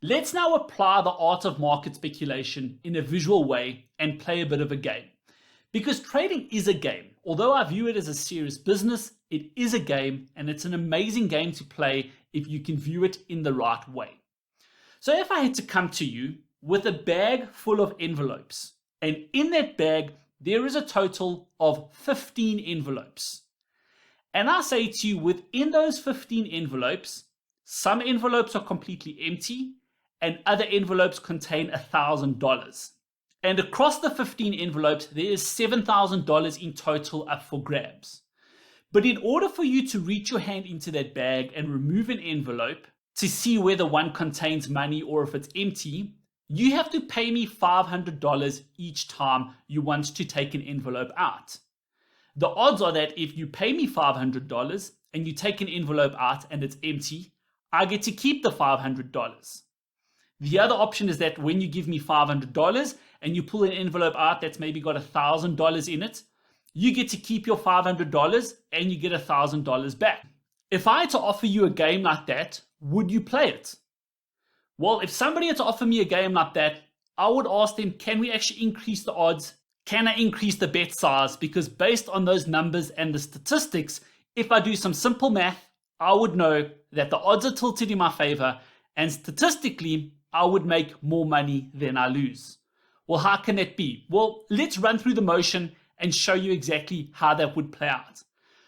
Let's now apply the art of market speculation in a visual way and play a bit of a game. Because trading is a game. Although I view it as a serious business, it is a game, and it's an amazing game to play if you can view it in the right way. So if I had to come to you with a bag full of envelopes, and in that bag there is a total of 15 envelopes, and I say to you, within those 15 envelopes, some envelopes are completely empty and other envelopes contain $1,000. And across the 15 envelopes, there is $7,000 in total up for grabs. But in order for you to reach your hand into that bag and remove an envelope to see whether one contains money or if it's empty, you have to pay me $500 each time you want to take an envelope out. The odds are that if you pay me $500 and you take an envelope out and it's empty, I get to keep the $500. The other option is that when you give me $500 and you pull an envelope out that's maybe got $1,000 in it, you get to keep your $500 and you get $1,000 back. If I had to offer you a game like that, would you play it? Well, if somebody had to offer me a game like that, I would ask them, can we actually increase the odds? Can I increase the bet size? Because based on those numbers and the statistics, if I do some simple math, I would know that the odds are tilted in my favor, and statistically, I would make more money than I lose. Well, how can that be? Well, let's run through the motion and show you exactly how that would play out.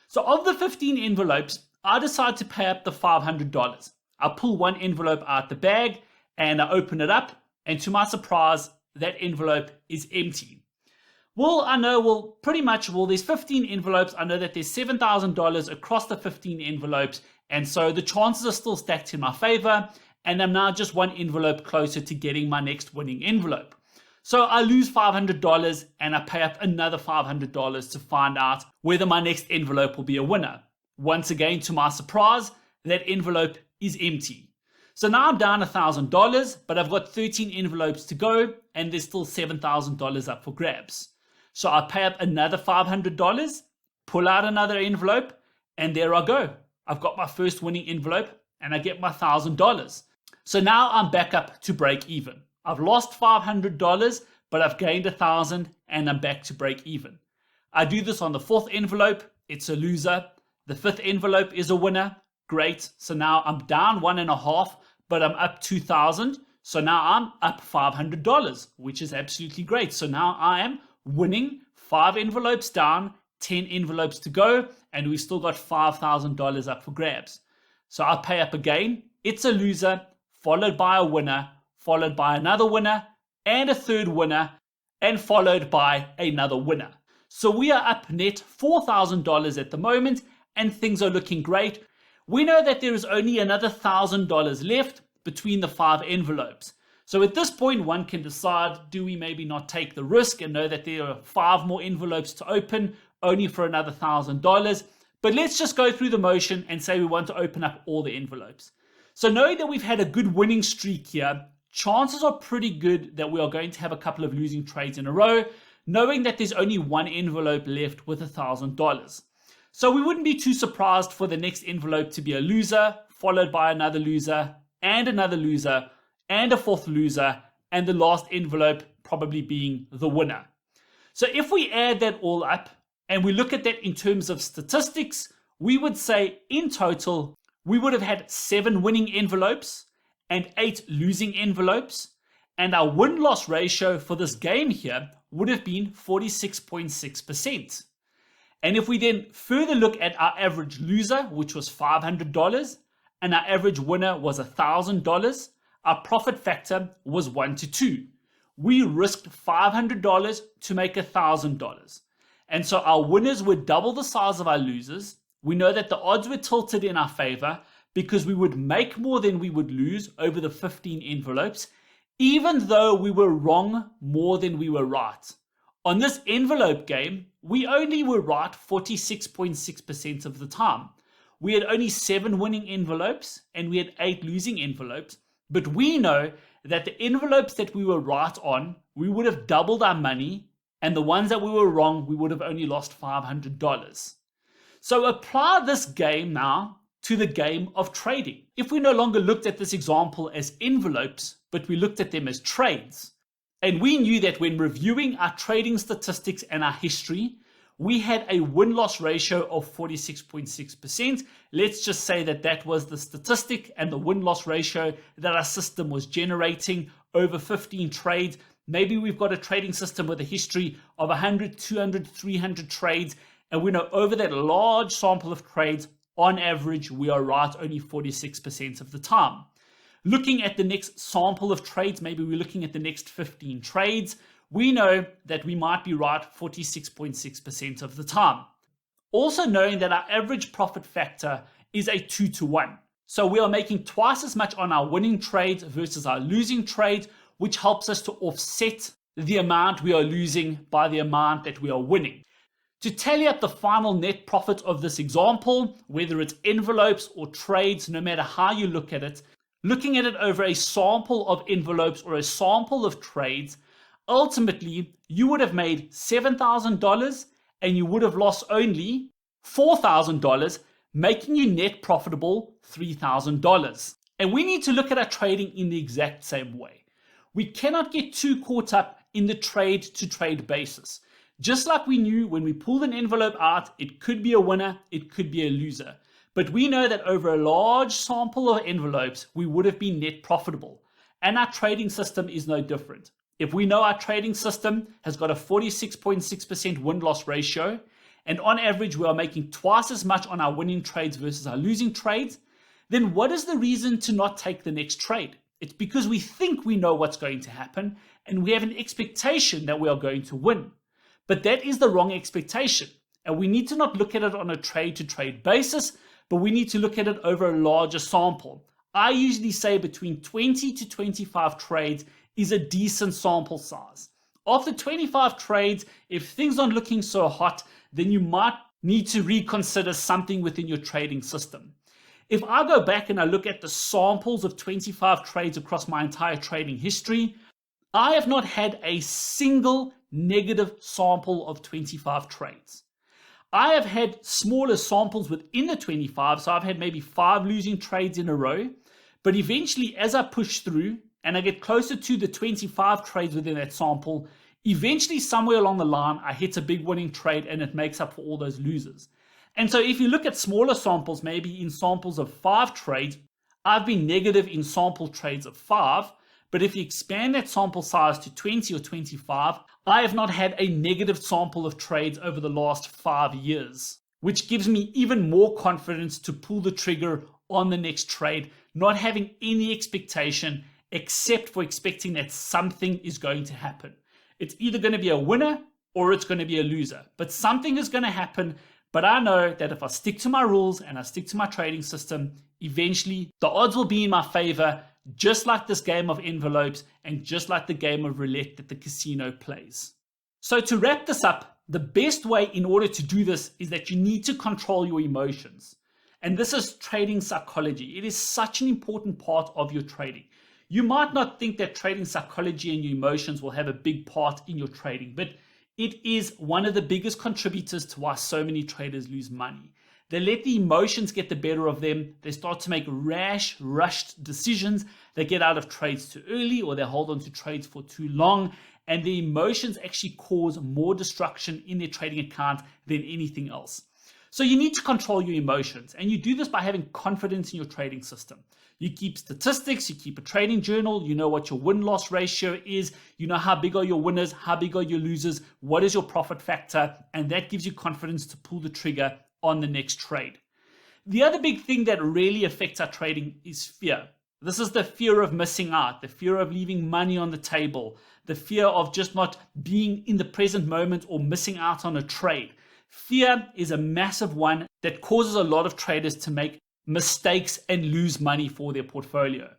So of the 15 envelopes, I decide to pay up the $500. I pull one envelope out the bag and I open it up, and to my surprise, that envelope is empty. Well, I know, there's 15 envelopes. I know that there's $7,000 across the 15 envelopes, and so the chances are still stacked in my favor, and I'm now just one envelope closer to getting my next winning envelope. So I lose $500 and I pay up another $500 to find out whether my next envelope will be a winner. Once again, to my surprise, that envelope is empty. So now I'm down $1,000, but I've got 13 envelopes to go and there's still $7,000 up for grabs. So I pay up another $500, pull out another envelope, and there I go. I've got my first winning envelope and I get my $1,000. So now I'm back up to break even. I've lost $500, but I've gained $1,000 and I'm back to break even. I do this on the fourth envelope. It's a loser. The fifth envelope is a winner. Great. So now I'm down $1.5, but I'm up $2,000. So now I'm up $500, which is absolutely great. So now I am winning 5 envelopes down, 10 envelopes to go, and we've still got $5,000 up for grabs. So I pay up again. It's a loser, followed by a winner, followed by another winner, and a third winner, and followed by another winner. So we are up net $4,000 at the moment, and things are looking great. We know that there is only another $1,000 left between the 5 envelopes. So at this point, one can decide, do we maybe not take the risk and know that there are 5 more envelopes to open, only for another $1,000? But let's just go through the motion and say we want to open up all the envelopes. So knowing that we've had a good winning streak here, chances are pretty good that we are going to have a couple of losing trades in a row, knowing that there's only one envelope left with $1,000. So we wouldn't be too surprised for the next envelope to be a loser, followed by another loser, and another loser, and a fourth loser, and the last envelope probably being the winner. So if we add that all up, and we look at that in terms of statistics, we would say in total, we would have had 7 winning envelopes and 8 losing envelopes, and our win-loss ratio for this game here would have been 46.6%. And if we then further look at our average loser, which was $500, and our average winner was $1,000, our profit factor was 1 to 2. We risked $500 to make $1,000. And so our winners were double the size of our losers. We know that the odds were tilted in our favor because we would make more than we would lose over the 15 envelopes, even though we were wrong more than we were right. On this envelope game, we only were right 46.6% of the time. We had only 7 winning envelopes and we had 8 losing envelopes, but we know that the envelopes that we were right on, we would have doubled our money, and the ones that we were wrong, we would have only lost $500. So apply this game now to the game of trading. If we no longer looked at this example as envelopes, but we looked at them as trades, and we knew that when reviewing our trading statistics and our history, we had a win-loss ratio of 46.6%. Let's just say that that was the statistic and the win-loss ratio that our system was generating over 15 trades. Maybe we've got a trading system with a history of 100, 200, 300 trades, and we know over that large sample of trades, on average, we are right only 46% of the time. Looking at the next sample of trades, maybe we're looking at the next 15 trades, we know that we might be right 46.6% of the time. Also knowing that our average profit factor is a 2 to 1. So we are making twice as much on our winning trades versus our losing trades, which helps us to offset the amount we are losing by the amount that we are winning. To tally up the final net profit of this example, whether it's envelopes or trades, no matter how you look at it, looking at it over a sample of envelopes or a sample of trades, ultimately you would have made $7,000 and you would have lost only $4,000, making you net profitable $3,000. And we need to look at our trading in the exact same way. We cannot get too caught up in the trade to trade basis. Just like we knew when we pulled an envelope out, it could be a winner, it could be a loser. But we know that over a large sample of envelopes, we would have been net profitable. And our trading system is no different. If we know our trading system has got a 46.6% win-loss ratio, and on average we are making twice as much on our winning trades versus our losing trades, then what is the reason to not take the next trade? It's because we think we know what's going to happen, and we have an expectation that we are going to win. But that is the wrong expectation. And we need to not look at it on a trade-to-trade basis, but we need to look at it over a larger sample. I usually say between 20 to 25 trades is a decent sample size. After 25 trades, if things aren't looking so hot, then you might need to reconsider something within your trading system. If I go back and I look at the samples of 25 trades across my entire trading history, I have not had a single negative sample of 25 trades. I have had smaller samples within the 25, so I've had maybe 5 losing trades in a row, but eventually as I push through and I get closer to the 25 trades within that sample, eventually somewhere along the line I hit a big winning trade and it makes up for all those losers. And so if you look at smaller samples, maybe in samples of 5 trades, I've been negative in sample trades of 5, but if you expand that sample size to 20 or 25, I have not had a negative sample of trades over the last 5 years, which gives me even more confidence to pull the trigger on the next trade, not having any expectation except for expecting that something is going to happen. It's either going to be a winner or it's going to be a loser, but something is going to happen. But I know that if I stick to my rules and I stick to my trading system, eventually the odds will be in my favor, just like this game of envelopes and just like the game of roulette that the casino plays. So to wrap this up, the best way in order to do this is that you need to control your emotions. And this is trading psychology. It is such an important part of your trading. You might not think that trading psychology and your emotions will have a big part in your trading, but it is one of the biggest contributors to why so many traders lose money. They let the emotions get the better of them. They start to make rash, rushed decisions. They get out of trades too early or they hold on to trades for too long. And the emotions actually cause more destruction in their trading account than anything else. So you need to control your emotions. And you do this by having confidence in your trading system. You keep statistics, you keep a trading journal, you know what your win-loss ratio is, you know how big are your winners, how big are your losers, what is your profit factor, and that gives you confidence to pull the trigger on the next trade. The other big thing that really affects our trading is fear. This is the fear of missing out, the fear of leaving money on the table, the fear of just not being in the present moment or missing out on a trade. Fear is a massive one that causes a lot of traders to make mistakes and lose money for their portfolio.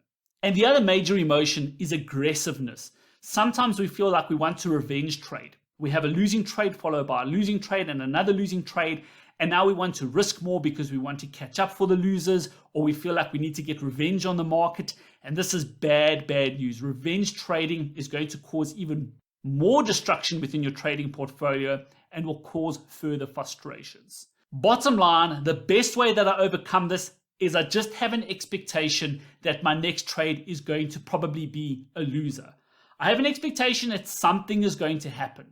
And the other major emotion is aggressiveness. Sometimes we feel like we want to revenge trade. We have a losing trade followed by a losing trade and another losing trade, and now we want to risk more because we want to catch up for the losers, or we feel like we need to get revenge on the market. And this is bad news. Revenge trading is going to cause even more destruction within your trading portfolio and will cause further frustrations. Bottom line, the best way that I overcome this is I just have an expectation that my next trade is going to probably be a loser. I have an expectation that something is going to happen.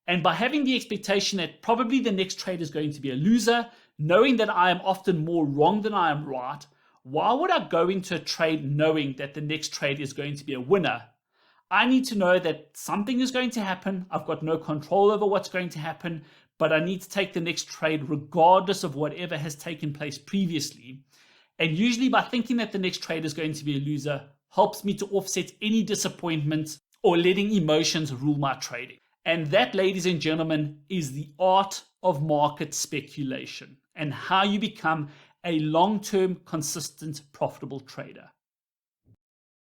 And by having the expectation that probably the next trade is going to be a loser, knowing that I am often more wrong than I am right, why would I go into a trade knowing that the next trade is going to be a winner? I need to know that something is going to happen. I've got no control over what's going to happen, but I need to take the next trade regardless of whatever has taken place previously. And usually by thinking that the next trade is going to be a loser helps me to offset any disappointment or letting emotions rule my trading. And that, ladies and gentlemen, is the art of market speculation and how you become a long-term, consistent, profitable trader.